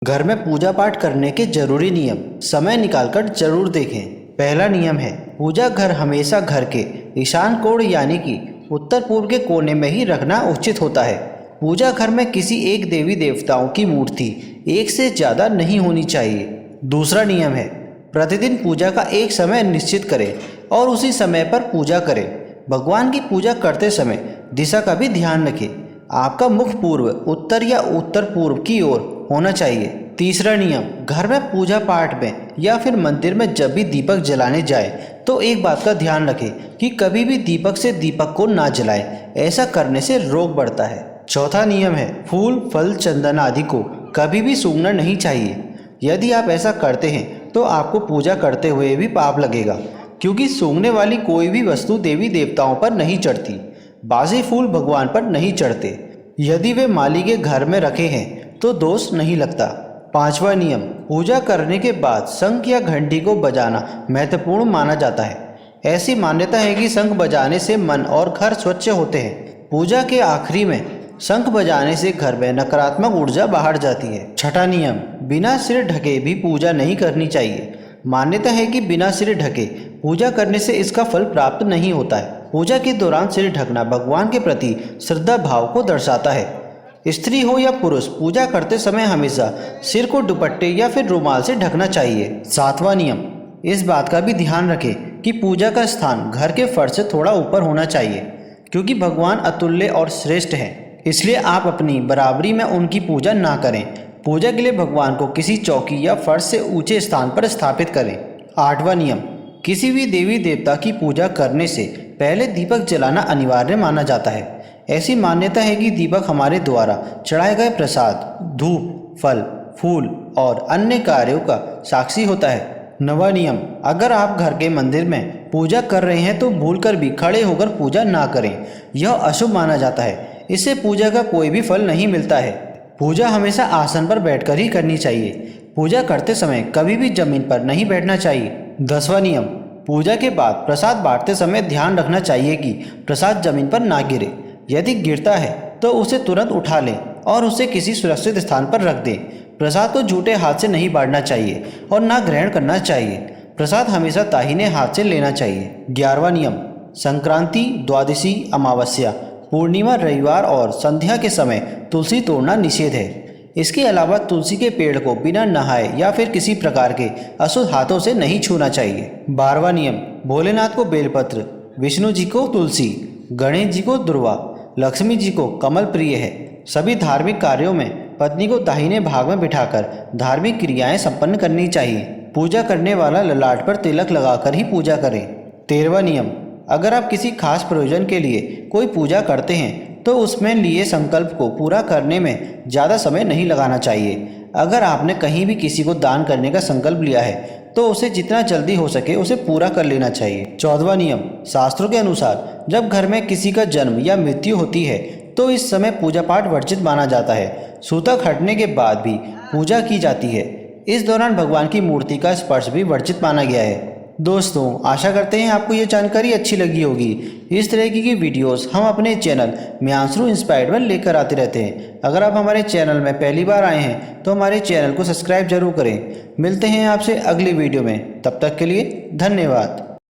घर में पूजा पाठ करने के जरूरी नियम समय निकालकर जरूर देखें। पहला नियम है, पूजा घर हमेशा घर के ईशान कोण यानी कि उत्तर पूर्व के कोने में ही रखना उचित होता है। पूजा घर में किसी एक देवी देवताओं की मूर्ति एक से ज़्यादा नहीं होनी चाहिए। दूसरा नियम है, प्रतिदिन पूजा का एक समय निश्चित करें और उसी समय पर पूजा करें। भगवान की पूजा करते समय दिशा का भी ध्यान रखें। आपका मुख पूर्व, उत्तर या उत्तर पूर्व की ओर होना चाहिए। तीसरा नियम, घर में पूजा पाठ में या फिर मंदिर में जब भी दीपक जलाने जाए तो एक बात का ध्यान रखें कि कभी भी दीपक से दीपक को ना जलाएं। ऐसा करने से रोग बढ़ता है। चौथा नियम है, फूल फल चंदन आदि को कभी भी सूंघना नहीं चाहिए। यदि आप ऐसा करते हैं तो आपको पूजा करते हुए भी पाप लगेगा, क्योंकि सूंघने वाली कोई भी वस्तु देवी देवताओं पर नहीं चढ़ती। बासी फूल भगवान पर नहीं चढ़ते। यदि वे माली के घर में रखे हैं तो दोष नहीं लगता। पांचवा नियम, पूजा करने के बाद शंख या घंटी को बजाना महत्वपूर्ण माना जाता है। ऐसी मान्यता है कि शंख बजाने से मन और घर स्वच्छ होते हैं। पूजा के आखिरी में शंख बजाने से घर में नकारात्मक ऊर्जा बाहर जाती है। छठा नियम, बिना सिर ढके भी पूजा नहीं करनी चाहिए। मान्यता है कि बिना सिर ढके पूजा करने से इसका फल प्राप्त नहीं होता है। पूजा के दौरान सिर ढकना भगवान के प्रति श्रद्धा भाव को दर्शाता है। स्त्री हो या पुरुष, पूजा करते समय हमेशा सिर को दुपट्टे या फिर रुमाल से ढकना चाहिए। सातवां नियम, इस बात का भी ध्यान रखें कि पूजा का स्थान घर के फर्श से थोड़ा ऊपर होना चाहिए, क्योंकि भगवान अतुल्य और श्रेष्ठ हैं। इसलिए आप अपनी बराबरी में उनकी पूजा ना करें। पूजा के लिए भगवान को किसी चौकी या फर्श से ऊंचे स्थान पर स्थापित करें। आठवां नियम, किसी भी देवी देवता की पूजा करने से पहले दीपक जलाना अनिवार्य माना जाता है। ऐसी मान्यता है कि दीपक हमारे द्वारा चढ़ाए गए प्रसाद, धूप, फल, फूल और अन्य कार्यों का साक्षी होता है। नवा नियम, अगर आप घर के मंदिर में पूजा कर रहे हैं तो भूलकर भी खड़े होकर पूजा ना करें। यह अशुभ माना जाता है। इससे पूजा का कोई भी फल नहीं मिलता है। पूजा हमेशा आसन पर बैठकर ही करनी चाहिए। पूजा करते समय कभी भी जमीन पर नहीं बैठना चाहिए। 10वां नियम, पूजा के बाद प्रसाद बांटते समय ध्यान रखना चाहिए कि प्रसाद जमीन पर ना गिरे। यदि गिरता है तो उसे तुरंत उठा लें और उसे किसी सुरक्षित स्थान पर रख दें। प्रसाद को झूठे हाथ से नहीं बांटना चाहिए और ना ग्रहण करना चाहिए। प्रसाद हमेशा दाहिने हाथ से लेना चाहिए। 11वां नियम, संक्रांति, द्वादशी, अमावस्या, पूर्णिमा, रविवार और संध्या के समय तुलसी तोड़ना निषेध है। इसके अलावा तुलसी के पेड़ को बिना नहाए या फिर किसी प्रकार के अशुद्ध हाथों से नहीं छूना चाहिए। 12वां नियम, भोलेनाथ को बेलपत्र, विष्णु जी को तुलसी, गणेश जी को दुर्वा, लक्ष्मी जी को कमल प्रिय है। सभी धार्मिक कार्यों में पत्नी को दाहिने भाग में बिठाकर धार्मिक क्रियाएं संपन्न करनी चाहिए। पूजा करने वाला ललाट पर तिलक लगाकर ही पूजा करें। 13वां नियम, अगर आप किसी खास प्रयोजन के लिए कोई पूजा करते हैं तो उसमें लिए संकल्प को पूरा करने में ज़्यादा समय नहीं लगाना चाहिए। अगर आपने कहीं भी किसी को दान करने का संकल्प लिया है तो उसे जितना जल्दी हो सके उसे पूरा कर लेना चाहिए। 14वां नियम, शास्त्रों के अनुसार जब घर में किसी का जन्म या मृत्यु होती है तो इस समय पूजा पाठ वर्जित माना जाता है। सूतक हटने के बाद भी पूजा की जाती है। इस दौरान भगवान की मूर्ति का स्पर्श भी वर्जित माना गया है। दोस्तों, आशा करते हैं आपको ये जानकारी अच्छी लगी होगी। इस तरह की वीडियोस हम अपने चैनल म्यांसरू इंस्पायर्ड में लेकर आते रहते हैं। अगर आप हमारे चैनल में पहली बार आए हैं तो हमारे चैनल को सब्सक्राइब जरूर करें। मिलते हैं आपसे अगली वीडियो में, तब तक के लिए धन्यवाद।